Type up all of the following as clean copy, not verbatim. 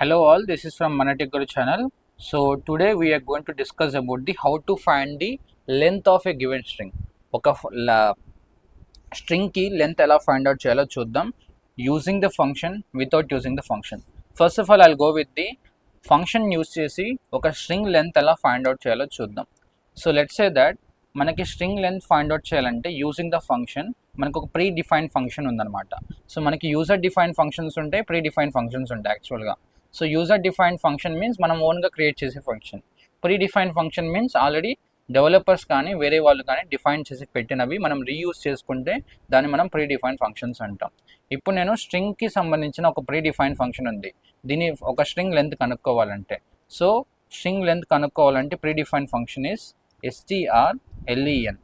Hello all, this is from Manatek Guru channel. So today we are going to discuss about the how to find the length of a given string. ఒక string కి length ఎలా find out చేయాలో చూద్దాం using the function without using the function. First of all I'll go with the function use చేసి ఒక string length ఎలా find out చేయాలో చూద్దాం. సో లెట్స్ సే దట్ మనకి స్ట్రింగ్ లెంత్ ఫైండ్ అవుట్ చేయాలంటే యూజింగ్ ద ఫంక్షన్ మనకు ఒక pre defined function ఉందన్నమాట. సో మనకి యూజర్ డిఫైన్డ్ ఫంక్షన్స్ ఉంటాయి, ప్రీ డిఫైన్డ్ ఫంక్షన్స్ ఉంటాయి యాక్చువల్గా. So user defined function means మనం ఓన్గా క్రియేట్ చేసే function. Pre defined function means already developers కానీ వేరే వాళ్ళు కానీ డిఫైన్ చేసి పెట్టినవి మనం రీయూజ్ చేసుకుంటే దాన్ని మనం ప్రీ డిఫైన్డ్ ఫంక్షన్స్ అంటాం. ఇప్పుడు నేను స్ట్రింగ్కి సంబంధించిన ఒక ప్రీ డిఫైన్డ్ ఫంక్షన్ ఉంది. దీని ఒక స్ట్రింగ్ లెంత్ కనుక్కోవాలంటే, సో స్ట్రింగ్ లెంత్ కనుక్కోవాలంటే predefined function is strlen.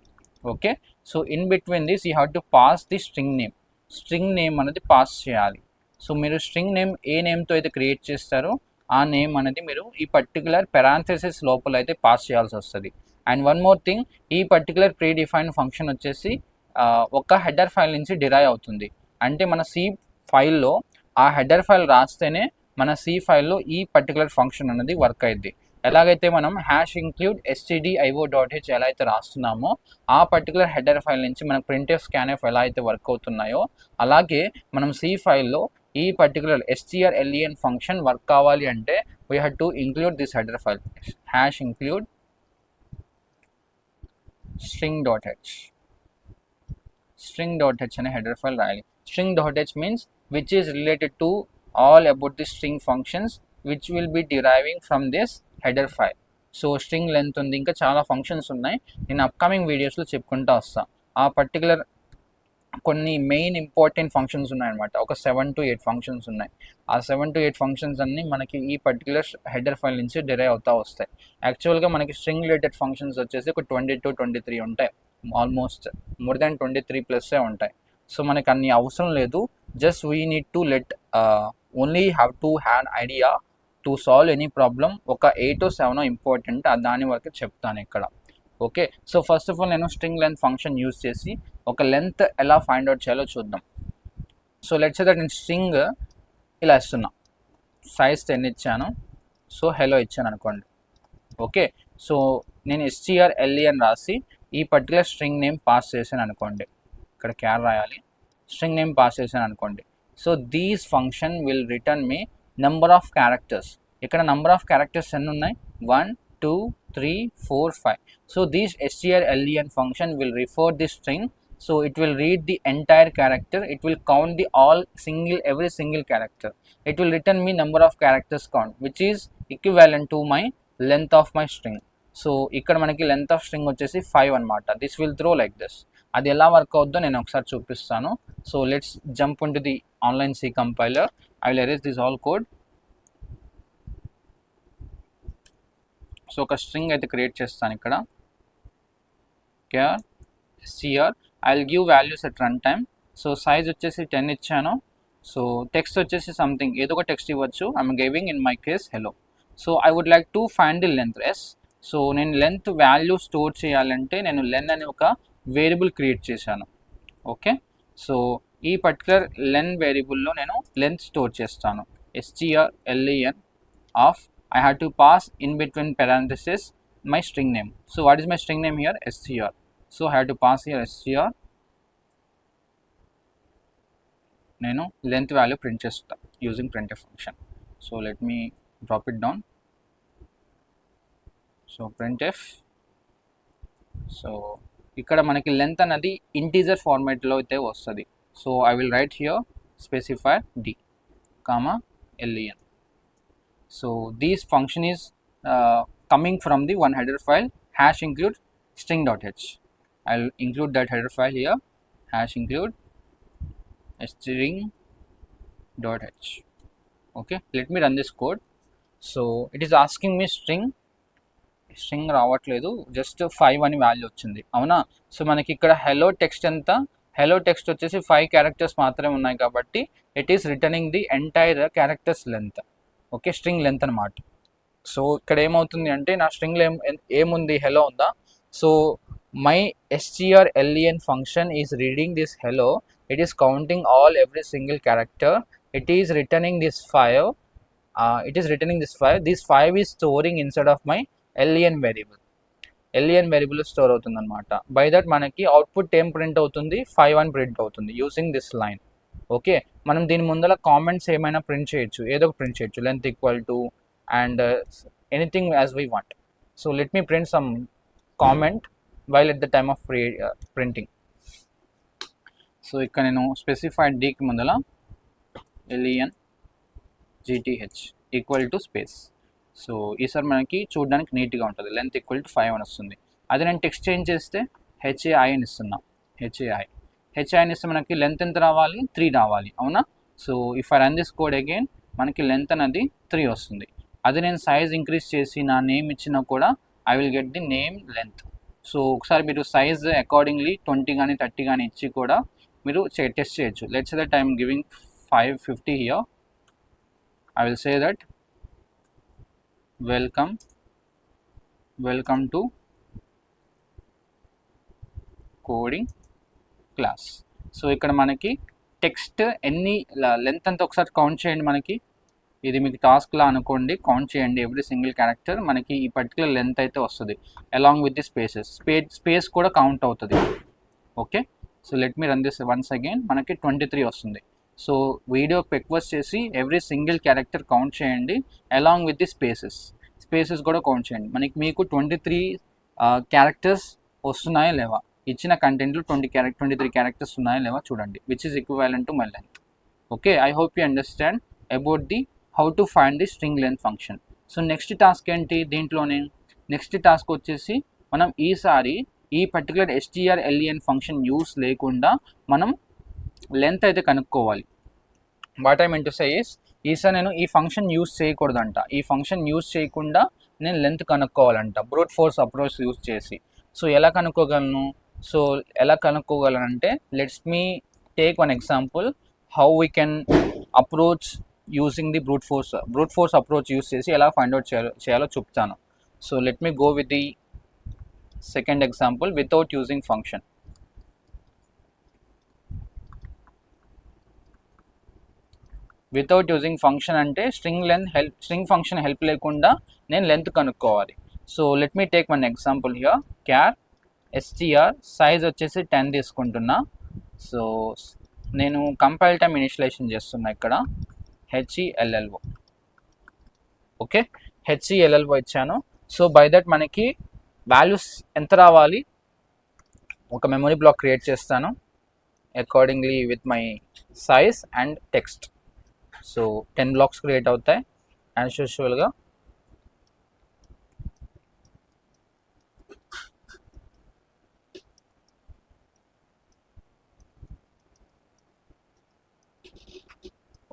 Okay, so in between this you have to pass the string name. String name అనేది పాస్ చేయాలి. సో మీరు స్ట్రింగ్ నేమ్ ఏ నేమ్తో అయితే క్రియేట్ చేస్తారో ఆ నేమ్ అనేది మీరు ఈ పర్టికులర్ పెరాంథసిస్ లోపల అయితే పాస్ చేయాల్సి వస్తుంది. అండ్ వన్ మోర్ థింగ్, ఈ పర్టికులర్ ప్రీ డిఫైన్డ్ ఫంక్షన్ వచ్చేసి ఒక హెడర్ ఫైల్ నుంచి డిరైవ్ అవుతుంది. అంటే మన సి ఫైల్లో ఆ హెడర్ ఫైల్ రాస్తేనే మన సి ఫైల్లో ఈ పర్టికులర్ ఫంక్షన్ అనేది వర్క్ అయింది. ఎలాగైతే మనం #include stdio.h ఎలా అయితే రాస్తున్నామో ఆ పర్టికులర్ హెడర్ ఫైల్ నుంచి మనకు printf scanf ఎలా అయితే వర్క్ అవుతున్నాయో అలాగే మనం సి ఫైల్లో ఈ పర్టికులర్ strlen ఫంక్షన్ వర్క్ కావాలి అంటే we have to include this header file #include string.h. string.h అనే హెడర్ ఫైల్ రాయాలి. string.h means which is related to all about the string functions which will be deriving from this header file. So string length ఉంది, ఇంకా చాలా functions ఉన్నాయి, నేను upcoming వీడియోస్లో చెప్పుకుంటూ వస్తాను. ఆ పర్టికులర్ కొన్ని మెయిన్ ఇంపార్టెంట్ ఫంక్షన్స్ ఉన్నాయన్నమాట. ఒక 7 to 8 ఫంక్షన్స్ ఉన్నాయి. ఆ 7 to 8 ఫంక్షన్స్ అన్నీ మనకి ఈ పర్టికులర్ హెడర్ ఫైల్ నుంచి డిరైవ్ అవుతూ వస్తాయి. యాక్చువల్గా మనకి స్ట్రింగ్ రిలేటెడ్ ఫంక్షన్స్ వచ్చేసి ఒక 20 to 23 ఉంటాయి. ఆల్మోస్ట్ మోర్ దాన్ 23+ ఉంటాయి. సో మనకి అన్ని అవసరం లేదు. Just we need to let only have to have idea to solve any problem. ఒక 8 or 7 ఇంపార్టెంట్, దాని వరకు చెప్తాను ఇక్కడ. Okay, so first of all నేను స్ట్రింగ్ లెంత్ ఫంక్షన్ యూజ్ చేసి ఒక లెంత్ ఎలా ఫైండ్ అవుట్ చేయాలో చూద్దాం. సో లెట్స్ సే దట్ నేను స్ట్రింగ్ ఇలా ఇస్తున్నా, సైజ్ 10 ఇచ్చాను, సో హెలో ఇచ్చాను అనుకోండి. ఓకే, సో నేను strlen రాసి ఈ పర్టికులర్ స్ట్రింగ్ నేమ్ పాస్ చేశాను అనుకోండి. ఇక్కడ క్యార్ రాయాలి, స్ట్రింగ్ నేమ్ పాస్ చేశాను అనుకోండి. So these function will return me number of characters. ఇక్కడ నెంబర్ ఆఫ్ క్యారెక్టర్స్ ఎన్ని ఉన్నాయి? 1 2 3 4 5. So this strlen function will refer the string, so it will read the entire character, it will count the every single character, it will return me number of characters count which is equivalent to my length of my string. So ఇక్కడ మనకి length of string వచ్చేసి 5 అనమాట. This will throw like this. అది ఎలా work అవుద్దో నేను ఒకసారి చూపిస్తాను. So let's jump into the online C compiler. I will erase this all code. So ఒక స్ట్రింగ్ అయితే క్రియేట్ చేస్తాను ఇక్కడ. Char str I will give values at run time. So size వచ్చేసి 10 ఇచ్చాను. సో టెక్స్ట్ వచ్చేసి something ఏదో ఒక text ఇవ్వచ్చు. I'm giving in my case hello. So I would like to find the length S. So నేను length value store చేయాలంటే నేను len అనే ఒక వేరియబుల్ క్రియేట్ చేశాను. ఓకే, సో ఈ పర్టికులర్ లెన్ వేరియబుల్లో నేను లెంత్ స్టోర్ చేస్తాను. strlen of I had to pass in between parentheses my string name. So what is my string name here? str. So I had to pass here str. నేను length value print చేస్తా using printf function. So let me drop it down. So printf. So ఇక్కడ మనకి length అనేది integer ఫార్మాట్లో అయితే వస్తుంది. So I will write here specify d, len. So this function is coming from the one header file #include string.h. I'll include that header file here #include string.h. Okay, let me run this code. So it is asking me string రావట్లేదు, just 5 అని value వచ్చింది, అవునా? So మనకి ఇక్కడ hello text ఎంత? Hello text వచ్చేసి 5 characters మాత్రమే ఉన్నాయి కాబట్టి it is returning the entire characters length. Okay, string length అనమాట. సో ఇక్కడ ఏమవుతుంది అంటే నా స్ట్రింగ్లో ఏముంది? హెలో ఉందా? So my strlen function is reading this hello, it is counting every single character, it is returning this 5 it is returning this 5. This 5 is storing inside of my len variable. len variable store అవుతుంది అనమాట. By that మనకి output ఏం print అవుతుంది, 5 అని print అవుతుంది using this line. Okay, మనం దీని ముందర కామెంట్స్ ఏమైనా ప్రింట్ చేయొచ్చు, ఏదో ఒక ప్రింట్ చేయొచ్చు, length equal to and anything as we want. So let me print some comment while at the time of printing. So ఇక్కడ నేను స్పెసిఫైడ్ డీకి ముందర len gth equal to space. So ఈసారి మనకి చూడడానికి నీట్గా ఉంటుంది, లెంత్ ఈక్వల్ టు 5 అని వస్తుంది. అది నేను టెక్స్ట్ చేంజ్ చేస్తే HAI అని ఇస్తున్నా. హెచ్ఐ అని ఇస్తే మనకి లెంత్ ఎంత రావాలి, 3 రావాలి, అవునా? So if I run this code again మనకి లెంత్ అనేది 3 వస్తుంది. అది నేను సైజ్ ఇంక్రీజ్ చేసి నా నేమ్ ఇచ్చినా కూడా I will get the name length. So ఒకసారి మీరు సైజ్ అకార్డింగ్లీ 20 కానీ 30 కానీ ఇచ్చి కూడా మీరు టెస్ట్ చేయొచ్చు. Let's say that I'm giving 550 here. I will say that welcome to coding class. So ఇక్కడ మనకి టెక్స్ట్ ఎన్ని లెంత్ అంతా ఒకసారి కౌంట్ చేయండి. మనకి ఇది మీకు టాస్క్లా అనుకోండి, కౌంట్ చేయండి ఎవ్రీ సింగిల్ క్యారెక్టర్. మనకి ఈ పర్టికులర్ లెంత్ అయితే వస్తుంది along with the spaces. Space కూడా కౌంట్ అవుతుంది. Okay, so let me run this once again. మనకి 23 వస్తుంది. సో వీడియోకి రిక్వెస్ట్ చేసి ఎవ్రీ సింగిల్ క్యారెక్టర్ కౌంట్ చేయండి అలాంగ్ విత్ ది స్పేసెస్ కూడా కౌంట్ చేయండి. మీకు 23 క్యారెక్టర్స్ వస్తున్నాయా లేవా, ఇచ్చిన కంటెంట్లో 23 క్యారెక్టర్స్ ఉన్నాయా లేవా చూడండి, which is equivalent to my length. Okay, I hope you understand about the how to find the string length function. So next task ఏంటి దీంట్లోనే, నెక్స్ట్ టాస్క్ వచ్చేసి మనం ఈసారి ఈ పర్టికులర్ strlen ఫంక్షన్ యూస్ లేకుండా మనం లెంత్ అయితే కనుక్కోవాలి. What I mean to say is, ఈసారి నేను ఈ ఫంక్షన్ యూస్ చేయకూడదంట. ఈ ఫంక్షన్ యూస్ చేయకుండా నేను లెంత్ కనుక్కోవాలంట బ్రూట్ ఫోర్స్ అప్రోచ్ యూస్ చేసి. సో ఎలా కనుక్కోగలను, అంటే let's me take one example how we can approach using the brute force approach use చేసి ఎలా ఫైండ్ అవుట్ చేయాలో చెప్తాను. So let me go with the second example without using function. Without using function అంటే string function help లేకుండా నేను length కనుక్కోవాలి. So let me take one example here. Char str size వచ్చేసి 10 తీసుకుంటున్నా. సో నేను compile time initialisation చేస్తున్నా ఇక్కడ HELLO. Okay, HELLO ఇచ్చాను. సో బై దట్ మనకి వాల్యూస్ ఎంత రావాలి, ఒక మెమరీ బ్లాక్ క్రియేట్ చేస్తాను accordingly with my size and text. So 10 blocks create అవుతాయి యాజ్ యూజువల్గా.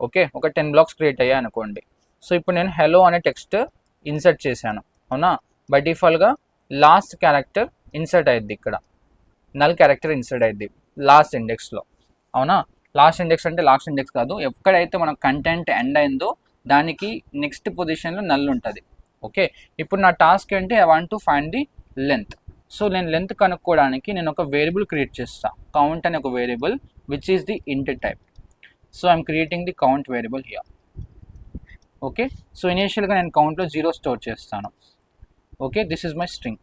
ఓకే, ఒక 10 బ్లాక్స్ క్రియేట్ అయ్యాయి అనుకోండి. సో ఇప్పుడు నేను హెలో అనే టెక్స్ట్ ఇన్సర్ట్ చేశాను, అవునా? బై డిఫాల్ట్గా లాస్ట్ క్యారెక్టర్ ఇన్సర్ట్ అయ్యిద్ది, ఇక్కడ నల్ క్యారెక్టర్ ఇన్సర్ట్ అయ్యిద్ది లాస్ట్ ఇండెక్స్లో, అవునా? లాస్ట్ ఇండెక్స్ అంటే లాస్ట్ ఇండెక్స్ కాదు, ఎక్కడైతే మన కంటెంట్ ఎండ్ అయిందో దానికి నెక్స్ట్ పొజిషన్లో నల్ ఉంటుంది. ఓకే, ఇప్పుడు నా టాస్క్ ఏంటి, I want to find the length. So నేను లెంత్ కనుక్కోవడానికి నేను ఒక వేరియబుల్ క్రియేట్ చేస్తాను, కౌంట్ అనే ఒక వేరియబుల్ విచ్ ఈస్ ది ఇంట్ type. So I'm creating the count variable here. Okay, so ఇనిషియల్గా నేను కౌంట్లో 0 స్టోర్ చేస్తాను. Okay, this is my string.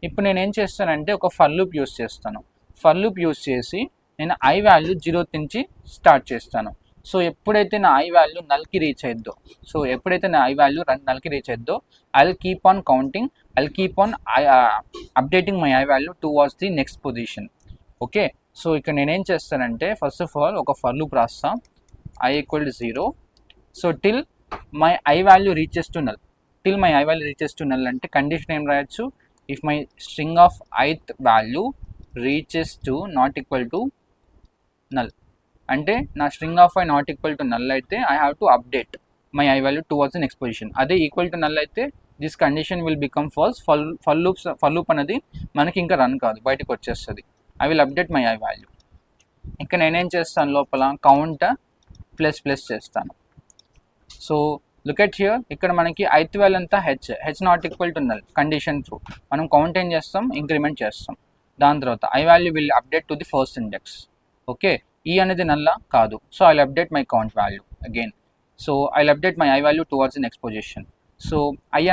ఇప్పుడు నేను ఏం చేస్తానంటే ఒక ఫర్ లూప్ యూస్ చేస్తాను. ఫర్ లూప్ యూస్ చేసి నేను ఐ వాల్యూ 0 నుంచి స్టార్ట్ చేస్తాను. సో ఎప్పుడైతే నా ఐ వాల్యూ నల్కి రీచ్ అయిద్దో, I will keep on counting, I will keep on updating my i value towards the next position. Okay, so ఇక్కడ నేనేం చేస్తానంటే ఫస్ట్ ఆఫ్ ఆల్ ఒక ఫర్ లూప్ రాస్తా, i equal to 0. So till my i value reaches to null, అంటే condition ఏం రాయొచ్చు, if my string of ith value reaches to not equal to null, అంటే నా string of I not equal to null అయితే I have to update my i value towards the next position. అదే equal to null అయితే this condition will become false. For loop అనేది మనకి ఇంకా run కాదు, బయటకు వచ్చేస్తుంది. I will update my i value. ఇక్కడ నేనేం చేస్తాను, లోపల కౌంట్ ప్లస్ చేస్తాను. సో లుక్ ఎట్ హియర్, ఇక్కడ మనకి ith వాల్యూ అంతా H not equal to null condition through మనం కౌంట్ ఏం చేస్తాం, ఇంక్రిమెంట్ చేస్తాం. దాని తర్వాత I value will update to the first index. Okay, ఈ అనేది నల్లా కాదు, so I will update my count value again. So I update my i value towards the next position. So I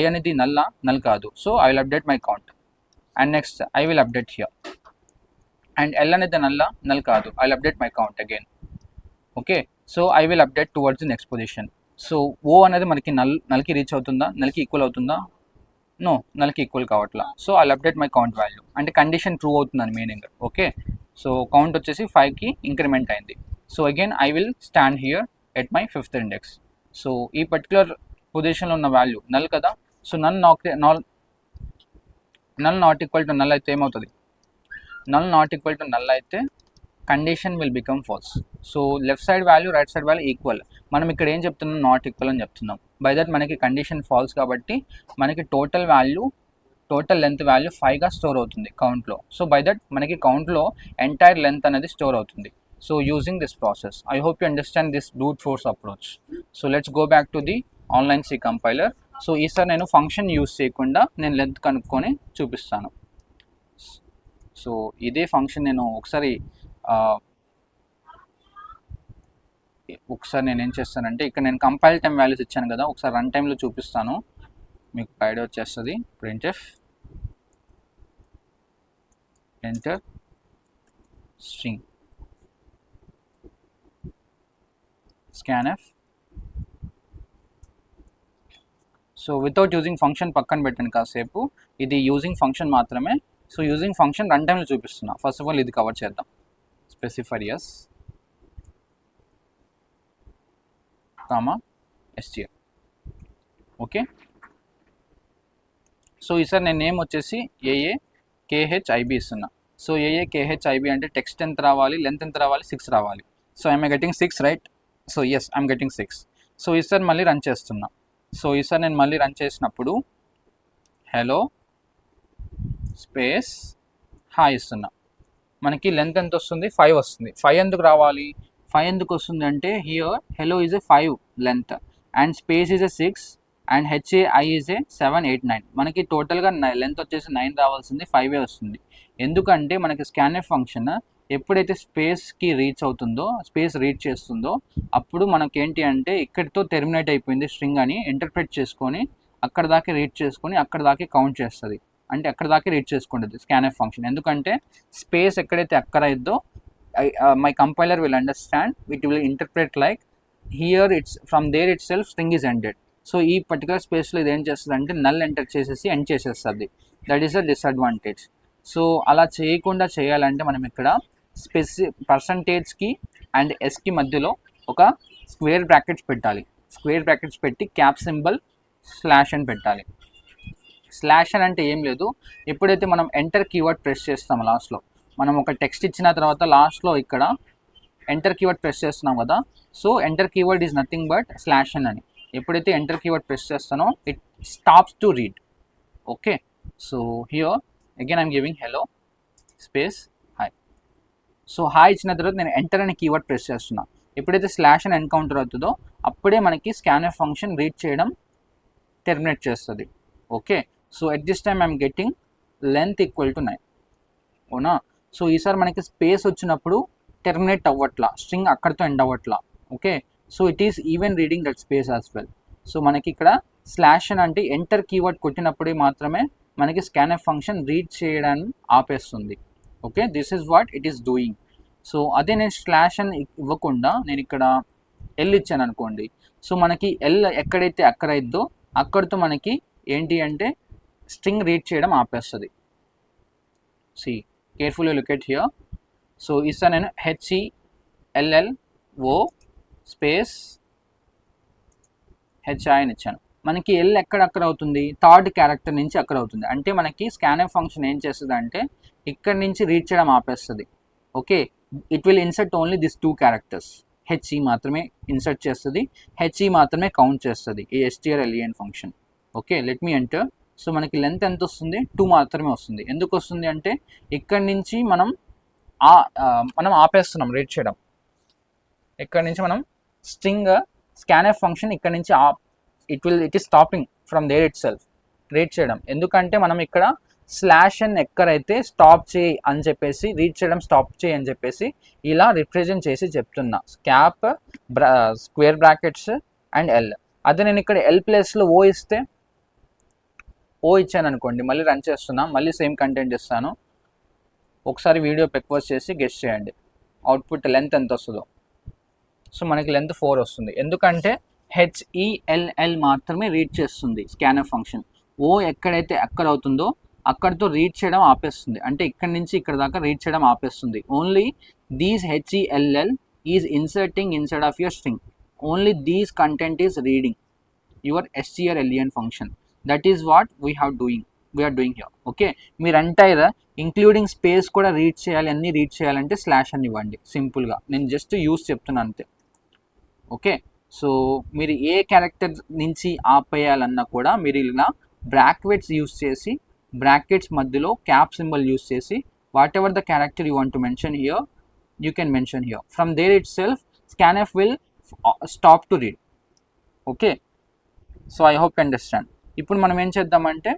అనేది నల్ కాదు, so I will update my count and next I will update here. And L అనేది null కాదు, I will update my count again. Okay, so I will update towards the next position. So ఓ అనేది మనకి నల్కి reach అవుతుందా, నల్కి equal అవుతుందా? No, నల్కి equal కావట్లా. So I will update my count value, అంటే condition true అవుతుందని meaning. Okay, so count వచ్చేసి 5కి increment అయింది. So again I will stand here at my 5th index. So ఈ పర్టికులర్ పొజిషన్లో ఉన్న వాల్యూ నల్ కదా, so null not equal to null అయితే ఏమవుతుంది? Null not equal to null అయితే condition will become falls. So left side value right side value equal. మనం ఇక్కడ ఏం చెప్తున్నాం? నాట్ ఈక్వల్ అని చెప్తున్నాం. బై దట్ మనకి కండిషన్ ఫాల్స్ కాబట్టి మనకి టోటల్ లెంత్ వాల్యూ 5గా స్టోర్ అవుతుంది కౌంట్లో. సో బై దట్ మనకి కౌంట్లో ఎంటైర్ లెంత్ అనేది స్టోర్ అవుతుంది. So using this process, I hope you understand this brute force approach. So let's go back to the online C compiler. So ఈసారి నేను function use చేయకుండా నేను లెంత్ కనుక్కొని చూపిస్తాను. సో ఇదే ఫంక్షన్ నేను ఒకసారి నేనేం చేస్తానంటే, ఇక్కడ నేను కంపైల్ టైం వాల్యూస్ ఇచ్చాను కదా, ఒకసారి రన్ టైంలో చూపిస్తాను, మీకు ఐడియా వచ్చేస్తుంది. printf enter string scanf. So without using function పక్కన పెట్టండి కాసేపు, ఇది యూజింగ్ ఫంక్షన్ మాత్రమే. సో యూజింగ్ ఫంక్షన్ రన్ టైంలో చూపిస్తున్నా. ఫస్ట్ ఆఫ్ ఆల్ ఇది కవర్ చేద్దాం. Specifier yes comma str. Okay, so ఈసారి నేను నేమ్ వచ్చేసి AAKHIB ఇస్తున్నా. సో AAKHIB అంటే టెక్స్ట్ ఎంత రావాలి, లెంత్ ఎంత రావాలి? 6 రావాలి. So I'm getting 6 right? So S, I'm getting 6. So ఈసారి మళ్ళీ రన్ చేస్తున్నా. సో ఈసారి నేను మళ్ళీ రన్ చేసినప్పుడు హలో స్పేస్ హాయ్ ఇస్తున్నా. మనకి లెంత్ ఎంత వస్తుంది? 5 వస్తుంది. 5 ఎందుకు రావాలి? 5 ఎందుకు వస్తుంది అంటే here hello is a 5 length and space is a 6 and HAI is a 7, 8, 9. మనకి టోటల్గా లెంత్ వచ్చేసి 9 రావాల్సింది, 5 వస్తుంది. ఎందుకంటే మనకి స్కాన్ఎఫ్ ఫంక్షన్ ఎప్పుడైతే స్పేస్కి రీచ్ చేస్తుందో అప్పుడు మనకేంటి అంటే ఇక్కడితో టెర్మినేట్ అయిపోయింది స్ట్రింగ్ అని ఇంటర్ప్రెట్ చేసుకొని అక్కడ దాకా రీడ్ చేసుకొని అక్కడ దాకా కౌంట్ చేస్తుంది. అంటే అక్కడ దాకా రీడ్ చేసుకుంటుంది స్కాన్ఎఫ్ ఫంక్షన్. ఎందుకంటే స్పేస్ ఎక్కడైతే అక్కడ అయిద్దో my compiler will understand, it will interpret like here it's from there itself string is ended. So ఈ పర్టికులర్ స్పేస్లో ఇది ఏం చేస్తుంది అంటే నల్ ఎంటర్ చేసేసి ఎండ్ చేసేస్తుంది. That is a disadvantage. So అలా చేయకుండా చేయాలంటే మనం ఇక్కడ పర్సంటేజ్కి అండ్ ఎస్కి మధ్యలో ఒక స్క్వేర్ బ్రాకెట్స్ పెట్టాలి. స్క్వేర్ బ్రాకెట్స్ పెట్టి క్యాప్ సింబల్ స్లాష్ అని పెట్టాలి. స్లాష్ అని అంటే ఏం లేదు, ఎప్పుడైతే మనం ఎంటర్ కీవర్డ్ ప్రెస్ చేస్తామో లాస్ట్లో, మనం ఒక టెక్స్ట్ ఇచ్చిన తర్వాత లాస్ట్లో ఇక్కడ ఎంటర్ కీవర్డ్ ప్రెస్ చేస్తున్నాం కదా, so enter keyword is nothing but slash అని. ఎప్పుడైతే ఎంటర్ కీవర్డ్ ప్రెస్ చేస్తానో it stops to read. Okay, so here again I'm giving hello space hi. So hi ఇచ్చిన తర్వాత నేను ఎంటర్ అనే కీవర్డ్ ప్రెస్ చేస్తున్నా. ఎప్పుడైతే స్లాష్ అని ఎన్కౌంటర్ అవుతుందో అప్పుడే మనకి స్కాన్ఎఫ్ ఫంక్షన్ రీడ్ చేయడం టెర్మినేట్ చేస్తుంది. Okay, so at this time I'm getting length equal to 9. అవునా? సో ఈసారి మనకి స్పేస్ వచ్చినప్పుడు టెర్మినేట్ అవ్వట్లా, స్ట్రింగ్ అక్కడితో ఎండ్ అవ్వట్లా. Okay, so it is even reading that space as well. So మనకి ఇక్కడ స్లాష్ అని అంటే ఎంటర్ కీవర్డ్ కొట్టినప్పుడే మాత్రమే మనకి స్కాన్ఎఫ్ ఫంక్షన్ రీడ్ చేయడాన్ని ఆపేస్తుంది. Okay, this is what it is doing. So అదే నేను స్లాష్ అని ఇవ్వకుండా నేను ఇక్కడ ఎల్ ఇచ్చాను అనుకోండి, సో మనకి ఎల్ ఎక్కడైతే అక్కడైద్దో అక్కడితో మనకి ఏంటి అంటే స్ట్రింగ్ రీడ్ చేయడం ఆపేస్తుంది. See carefully look at here. So ఈసారి నేను HELLO స్పేస్ HI అని ఇచ్చాను. మనకి ఎల్ ఎక్కడక్కడ అవుతుంది? థర్డ్ క్యారెక్టర్ నుంచి అక్కడ అవుతుంది. అంటే మనకి స్కాన్ఎఫ్ ఫంక్షన్ ఏం చేస్తుంది అంటే ఇక్కడ నుంచి రీడ్ చేయడం ఆపేస్తుంది. Okay, it will insert only this 2 characters. HE మాత్రమే ఇన్సర్ట్ చేస్తుంది, HE మాత్రమే కౌంట్ చేస్తుంది ఈ strlen function. Okay, let me enter. So మనకి లెంత్ ఎంత వస్తుంది? 2 మాత్రమే వస్తుంది. ఎందుకు వస్తుంది అంటే ఇక్కడి నుంచి మనం ఆపేస్తున్నాం రీడ్ చేయడం. ఇక్కడ నుంచి మనం స్కాన్ఎఫ్ ఫంక్షన్ ఇక్కడ నుంచి it is stopping from there itself read చేయడం. ఎందుకంటే మనం ఇక్కడ స్లాష్ అని ఎక్కడైతే స్టాప్ చేయి అని చెప్పేసి, రీడ్ చేయడం స్టాప్ చేయి అని చెప్పేసి ఇలా రిప్రజెంట్ చేసి చెప్తున్నా. Cap, square brackets and L. అదే నేను ఇక్కడ ఎల్ ప్లేస్లో ఓ ఇస్తే, ఓ ఇచ్చాను అనుకోండి, మళ్ళీ రన్ చేస్తున్నా, మళ్ళీ సేమ్ కంటెంట్ ఇస్తాను. ఒకసారి వీడియో పెక్వర్స్ చేసి గెస్ చేయండి అవుట్పుట్ లెంత్ ఎంత వస్తుందో. సో మనకి లెంత్ 4 వస్తుంది, ఎందుకంటే హెచ్ఈఎల్ఎల్ మాత్రమే రీడ్ చేస్తుంది స్కాన్ఎఫ్ ఫంక్షన్. ఓ ఎక్కడైతే ఎక్కడ అవుతుందో అక్కడితో రీడ్ చేయడం ఆపేస్తుంది, అంటే ఇక్కడ నుంచి ఇక్కడ దాకా రీడ్ చేయడం ఆపేస్తుంది. Only these H E L L is inserting inside of your string. Only these content is reading your strlen function. That is what we are doing here. Okay, మీరు ఎంటైర్ ఇంక్లూడింగ్ స్పేస్ కూడా రీడ్ చేయాలి, అన్ని రీడ్ చేయాలంటే స్లాష్ అని ఇవ్వండి సింపుల్గా. నేను జస్ట్ యూస్ చెప్తున్నాను అంతే. ఓకే, సో మీరు ఏ క్యారెక్టర్ నుంచి ఆపేయాలన్నా కూడా మీరు ఇలా బ్రాకెట్స్ యూస్ చేసి, బ్రాకెట్స్ మధ్యలో క్యాప్ సింబల్ యూస్ చేసి, whatever the character you want to mention here, you can mention here. From there itself scanf will stop to read. Okay, so I hope you understand. ఇప్పుడు మనం ఏం చేద్దామంటే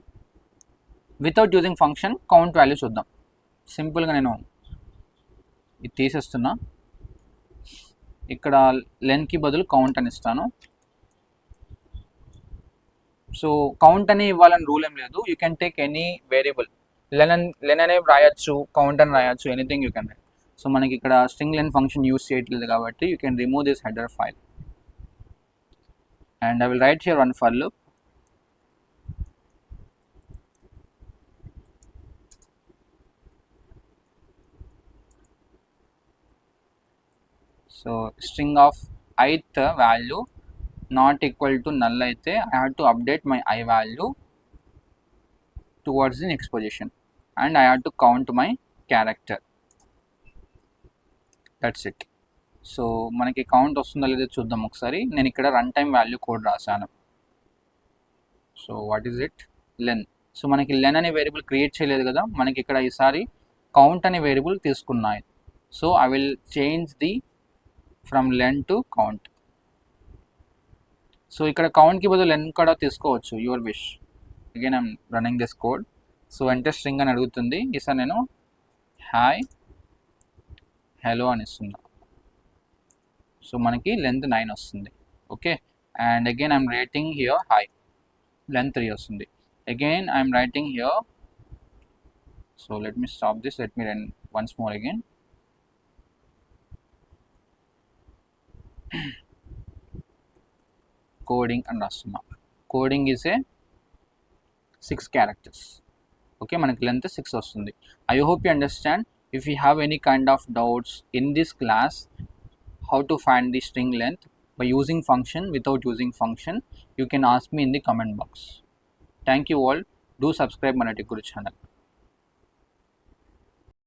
without using function count value చూద్దాం. సింపుల్గా నేను ఇది తీసేస్తున్నా, ఇక్కడ లెన్కి బదులు కౌంట్ అని ఇస్తాను. సో కౌంట్ అని ఇవ్వాలని రూల్ ఏం లేదు, you can take any variable. Len అనే రాయొచ్చు, కౌంట్ అని రాయొచ్చు, anything you can write. So మనకి ఇక్కడ స్ట్రింగ్ లెన్ ఫంక్షన్ యూస్ చేయట్లేదు కాబట్టి you can remove this header file and I will write here one for loop. So string of ith value not equal to null aithe I have to update my I value towards the next position and I have to count my character. That's it. So మనకి count వస్తుందో లేదో చూద్దాం ఒకసారి. నేను ఇక్కడ run time value code రాశాను. So what is it, len. So మనకి len అనే వేరియబుల్ క్రియేట్ చేయలేదు కదా, మనకి ఇక్కడ ఈసారి కౌంట్ అనే వేరియబుల్ తీసుకున్నాయి. So I will change the from len to count. So ఇక్కడ కౌంట్కి బదులు లెన్ కూడా తీసుకోవచ్చు, your wish. Again I'm running this code. So enter string అని అడుగుతుంది, ఈసారి నేను హాయ్ హలో అని ఇస్తున్నా. సో మనకి లెంత్ 9 వస్తుంది. Okay, and again I'm writing here hi, length 3 వస్తుంది. Again I'm writing here. So let me stop this, let me run once more again. Coding అని రాస్తున్నా. Coding is a 6 characters. Okay, మనకి length 6 వస్తుంది. I hope you understand. If you have any kind of doubts in this class, how to find the string length by using function, without using function, you can ask me in the comment box. Thank you all. Do subscribe my Tech Guru channel.